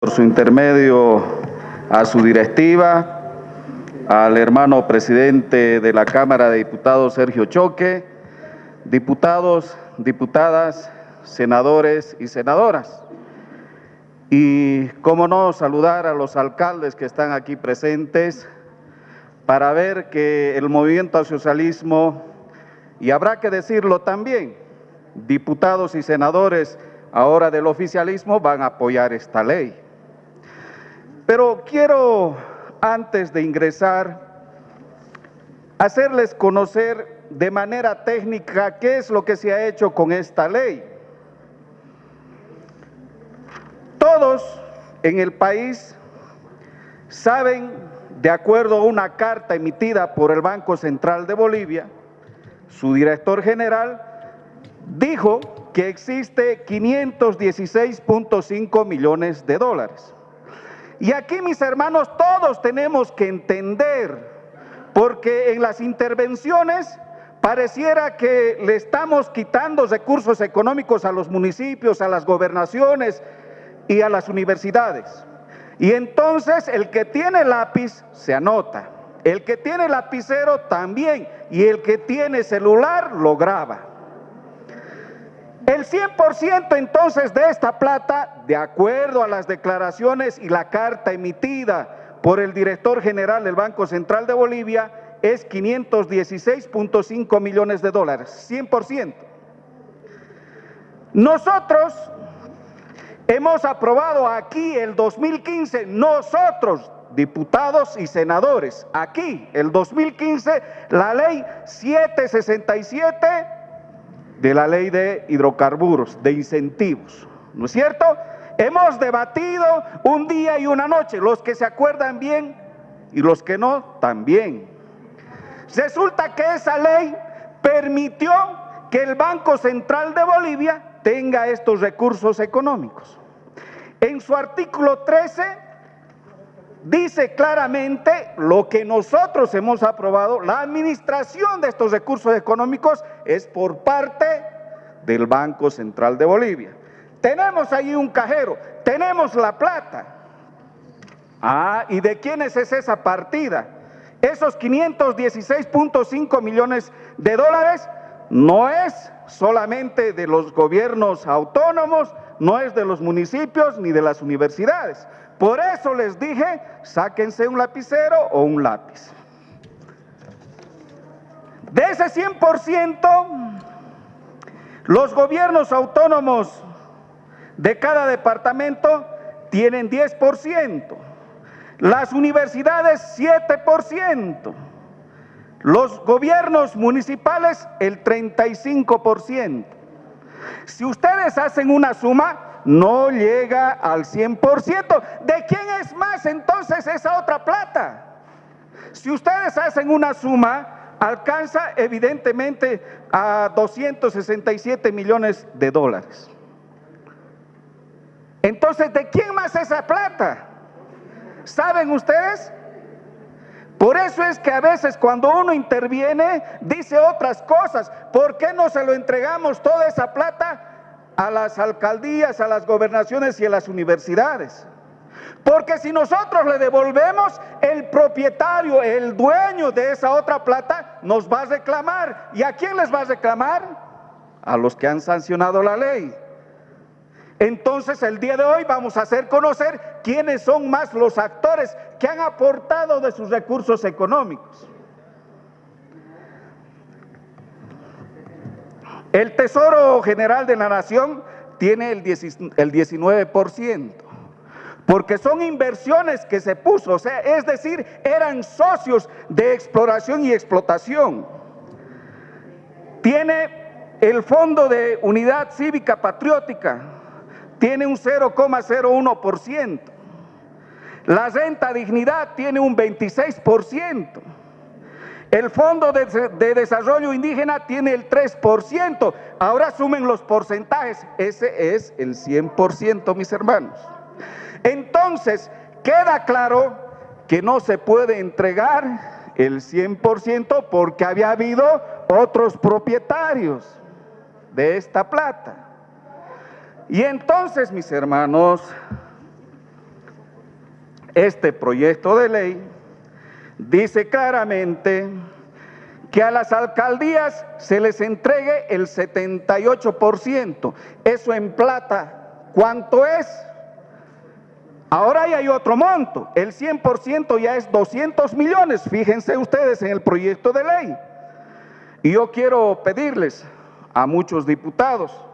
Por su intermedio a su directiva, al hermano presidente de la Cámara de Diputados, Sergio Choque, diputados, diputadas, senadores y senadoras. Y, cómo no, saludar a los alcaldes que están aquí presentes para ver que el movimiento al socialismo, y habrá que decirlo también, diputados y senadores ahora del oficialismo van a apoyar esta ley. Pero quiero, antes de ingresar, hacerles conocer de manera técnica qué es lo que se ha hecho con esta ley. Todos en el país saben, de acuerdo a una carta emitida por el Banco Central de Bolivia, su director general dijo que existe 516.5 millones de dólares. Y aquí, mis hermanos, todos tenemos que entender, porque en las intervenciones pareciera que le estamos quitando recursos económicos a los municipios, a las gobernaciones y a las universidades. Y entonces el que tiene lápiz se anota, el que tiene lapicero también, y el que tiene celular lo graba. El 100% entonces de esta plata, de acuerdo a las declaraciones y la carta emitida por el director general del Banco Central de Bolivia, es 516.5 millones de dólares, 100%. Nosotros hemos aprobado aquí el 2015, nosotros, diputados y senadores, aquí el 2015, la ley 767 de la ley de hidrocarburos, de incentivos, ¿no es cierto? Hemos debatido un día y una noche, los que se acuerdan bien y los que no, también. Resulta que esa ley permitió que el Banco Central de Bolivia tenga estos recursos económicos. En su artículo 13 dice claramente lo que nosotros hemos aprobado: la administración de estos recursos económicos es por parte del Banco Central de Bolivia. Tenemos ahí un cajero, tenemos la plata. ¿Y de quiénes es esa partida? Esos 516.5 millones de dólares no es solamente de los gobiernos autónomos, no es de los municipios ni de las universidades. Por eso les dije, sáquense un lapicero o un lápiz. De ese 100%, los gobiernos autónomos de cada departamento tienen 10%, las universidades 7%, los gobiernos municipales el 35%. Si ustedes hacen una suma, no llega al 100%. ¿De quién es más entonces esa otra plata? Si ustedes hacen una suma, alcanza evidentemente a 267 millones de dólares. Entonces, ¿de quién más esa plata? ¿Saben ustedes? Por eso es que a veces cuando uno interviene dice otras cosas. ¿Por qué no se lo entregamos toda esa plata a las alcaldías, a las gobernaciones y a las universidades? Porque si nosotros le devolvemos, el propietario, el dueño de esa otra plata nos va a reclamar. ¿Y a quién les va a reclamar? A los que han sancionado la ley. Entonces, el día de hoy vamos a hacer conocer quiénes son más los actores que han aportado de sus recursos económicos. El Tesoro General de la Nación tiene el 19%, porque son inversiones que se puso, o sea, es decir, eran socios de exploración y explotación. Tiene el Fondo de Unidad Cívica Patriótica, tiene un 0,01%. La Renta Dignidad tiene un 26%. El Fondo de Desarrollo Indígena tiene el 3%. Ahora sumen los porcentajes. Ese es el 100%, mis hermanos. Entonces, queda claro que no se puede entregar el 100% porque había habido otros propietarios de esta plata. Y entonces, mis hermanos, este proyecto de ley dice claramente que a las alcaldías se les entregue el 78%. Eso en plata, ¿cuánto es? Ahora ya hay otro monto, el 100% ya es 200 millones, fíjense ustedes en el proyecto de ley. Y yo quiero pedirles a muchos diputados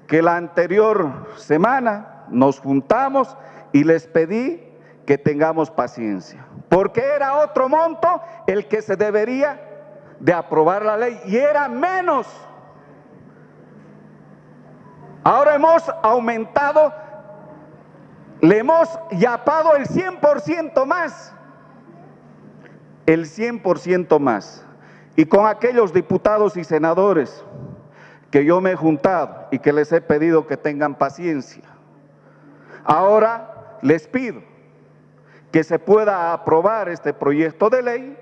que la anterior semana nos juntamos y les pedí que tengamos paciencia, porque era otro monto el que se debería de aprobar la ley y era menos. Ahora hemos aumentado, le hemos yapado el 100% más, el 100% más. Y con aquellos diputados y senadores que yo me he juntado y que les he pedido que tengan paciencia, ahora les pido que se pueda aprobar este proyecto de ley,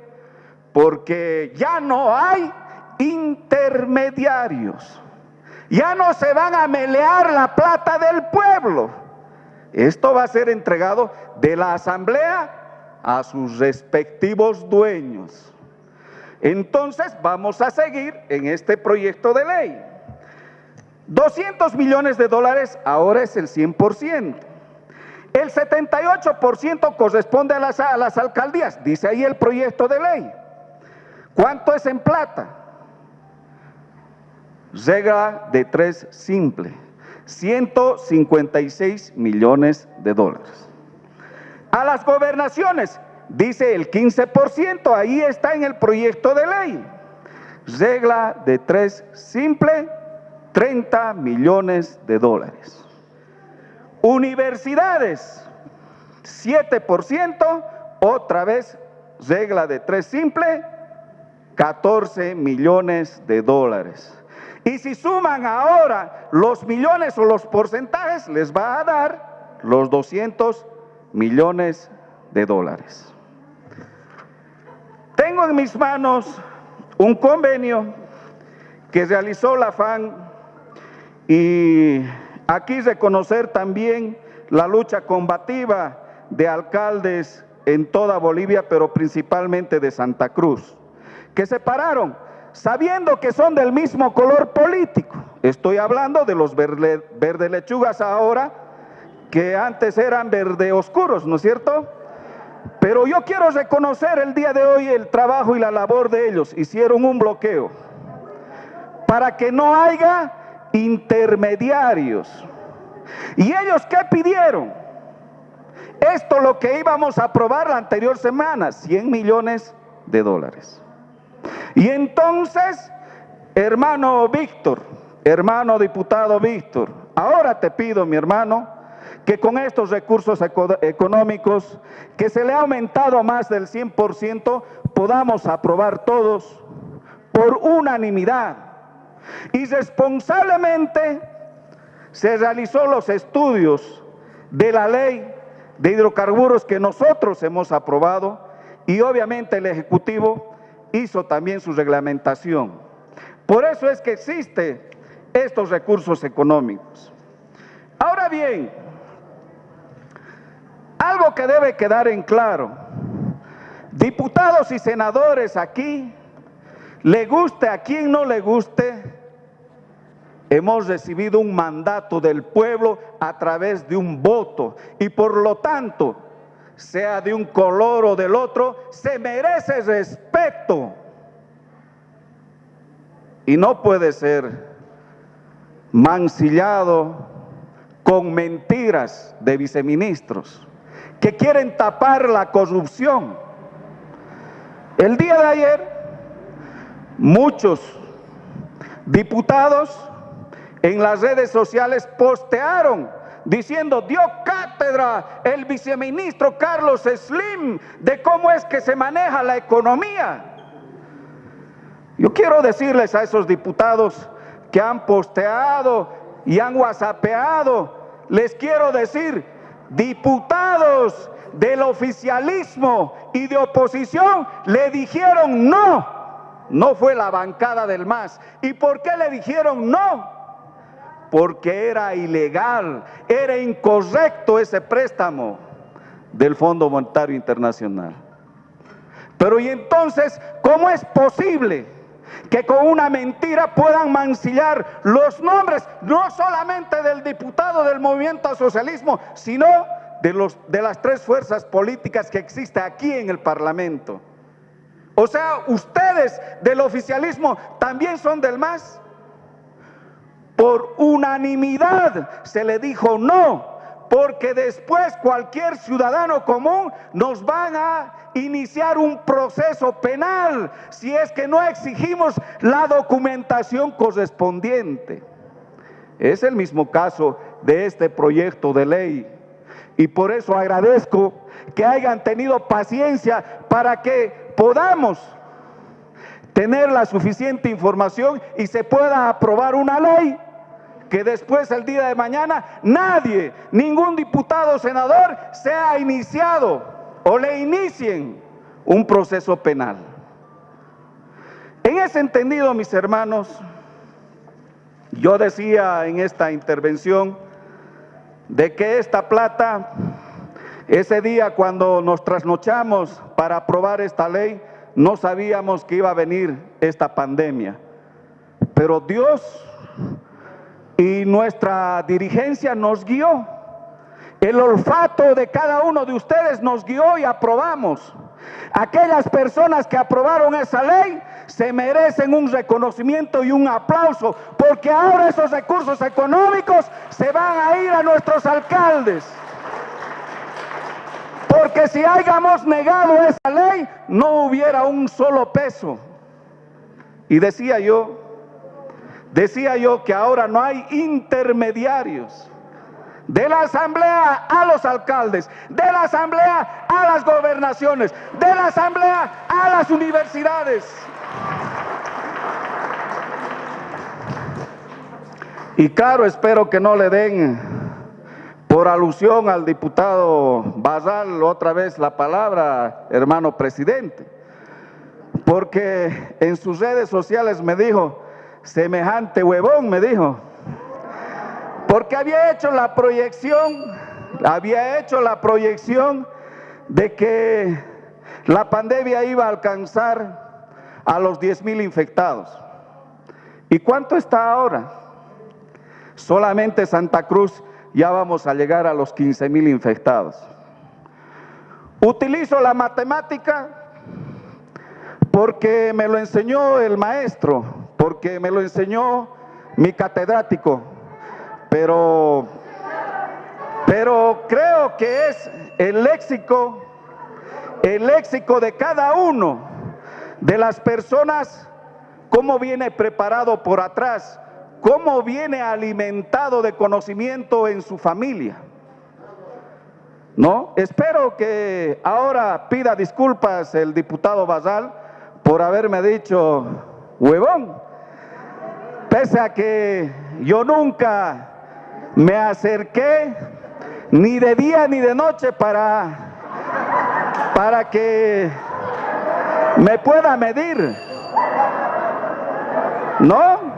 porque ya no hay intermediarios, ya no se van a melear la plata del pueblo. Esto va a ser entregado de la asamblea a sus respectivos dueños. Entonces vamos a seguir en este proyecto de ley. 200 millones de dólares ahora es el 100%. El 78% corresponde a las alcaldías, dice ahí el proyecto de ley. ¿Cuánto es en plata? Regla de 3 simple, 156 millones de dólares. A las gobernaciones, dice el 15%, ahí está en el proyecto de ley. Regla de 3 simple, 30 millones de dólares. Universidades, 7%, otra vez, regla de 3 simple, 14 millones de dólares. Y si suman ahora los millones o los porcentajes, les va a dar los 200 millones de dólares. Tengo en mis manos un convenio que realizó la FAN y aquí reconocer también la lucha combativa de alcaldes en toda Bolivia, pero principalmente de Santa Cruz, que se pararon sabiendo que son del mismo color político. Estoy hablando de los verde lechugas ahora, que antes eran verde oscuros, ¿no es cierto? Pero yo quiero reconocer el día de hoy el trabajo y la labor de ellos. Hicieron un bloqueo para que no haya intermediarios. ¿Y ellos qué pidieron? Esto lo que íbamos a aprobar la anterior semana, 100 millones de dólares. Y entonces, hermano Víctor, hermano diputado Víctor, ahora te pido, mi hermano, que con estos recursos económicos, que se le ha aumentado más del 100%, podamos aprobar todos por unanimidad. Y responsablemente se realizó los estudios de la ley de hidrocarburos que nosotros hemos aprobado y obviamente el Ejecutivo hizo también su reglamentación. Por eso es que existen estos recursos económicos. Ahora bien, algo que debe quedar en claro: diputados y senadores aquí, le guste a quien no le guste, hemos recibido un mandato del pueblo a través de un voto y por lo tanto, sea de un color o del otro, se merece respeto. Y no puede ser mancillado con mentiras de viceministros que quieren tapar la corrupción. El día de ayer, muchos diputados en las redes sociales postearon diciendo: dio cátedra el viceministro Carlos Slim de cómo es que se maneja la economía. Yo quiero decirles a esos diputados que han posteado y han whatsappeado, les quiero decir: diputados del oficialismo y de oposición le dijeron no. No fue la bancada del MAS. ¿Y por qué le dijeron no? Porque era ilegal, era incorrecto ese préstamo. del Fondo Monetario Internacional. Pero y entonces, ¿cómo es posible que con una mentira puedan mancillar los nombres, no solamente del diputado del Movimiento al Socialismo, sino de las tres fuerzas políticas que existen aquí en el Parlamento? O sea, ustedes del oficialismo también son del MAS. Por unanimidad se le dijo no, porque después cualquier ciudadano común nos van a iniciar un proceso penal si es que no exigimos la documentación correspondiente. Es el mismo caso de este proyecto de ley, y por eso agradezco que hayan tenido paciencia para que podamos tener la suficiente información y se pueda aprobar una ley que después, el día de mañana, nadie, ningún diputado o senador sea iniciado o le inicien un proceso penal. En ese entendido, mis hermanos, yo decía en esta intervención de que esta plata, ese día cuando nos trasnochamos para aprobar esta ley, no sabíamos que iba a venir esta pandemia, pero Dios y nuestra dirigencia nos guió. El olfato de cada uno de ustedes nos guió y aprobamos. Aquellas personas que aprobaron esa ley se merecen un reconocimiento y un aplauso, porque ahora esos recursos económicos se van a ir a nuestros alcaldes. Porque si hayamos negado esa ley, no hubiera un solo peso. Y decía yo que ahora no hay intermediarios. De la asamblea a los alcaldes, de la asamblea a las gobernaciones, de la asamblea a las universidades. Y claro, espero que no le den por alusión al diputado Barral otra vez la palabra, hermano presidente, porque en sus redes sociales me dijo, semejante huevón, me dijo, porque había hecho la proyección de que la pandemia iba a alcanzar a los 10,000 infectados. ¿Y cuánto está ahora? Solamente Santa Cruz ya vamos a llegar a los 15,000 infectados. Utilizo la matemática porque me lo enseñó el maestro, porque me lo enseñó mi catedrático, pero creo que es el léxico de cada uno de las personas, cómo viene preparado por atrás, cómo viene alimentado de conocimiento en su familia, ¿no? Espero que ahora pida disculpas el diputado Barral por haberme dicho huevón, pese a que yo nunca me acerqué ni de día ni de noche para que me pueda medir, ¿no?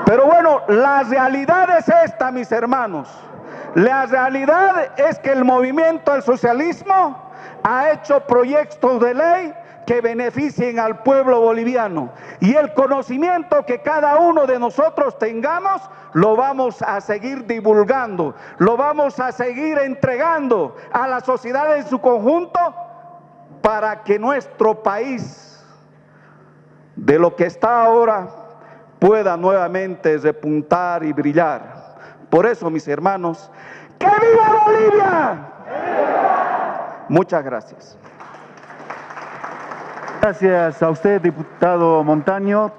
Pero bueno, la realidad es esta, mis hermanos. La realidad es que el movimiento al socialismo ha hecho proyectos de ley que beneficien al pueblo boliviano, y el conocimiento que cada uno de nosotros tengamos lo vamos a seguir divulgando, lo vamos a seguir entregando a la sociedad en su conjunto para que nuestro país, de lo que está ahora, pueda nuevamente repuntar y brillar. Por eso, mis hermanos, ¡que viva Bolivia! Muchas gracias. Gracias a usted, diputado Montaño.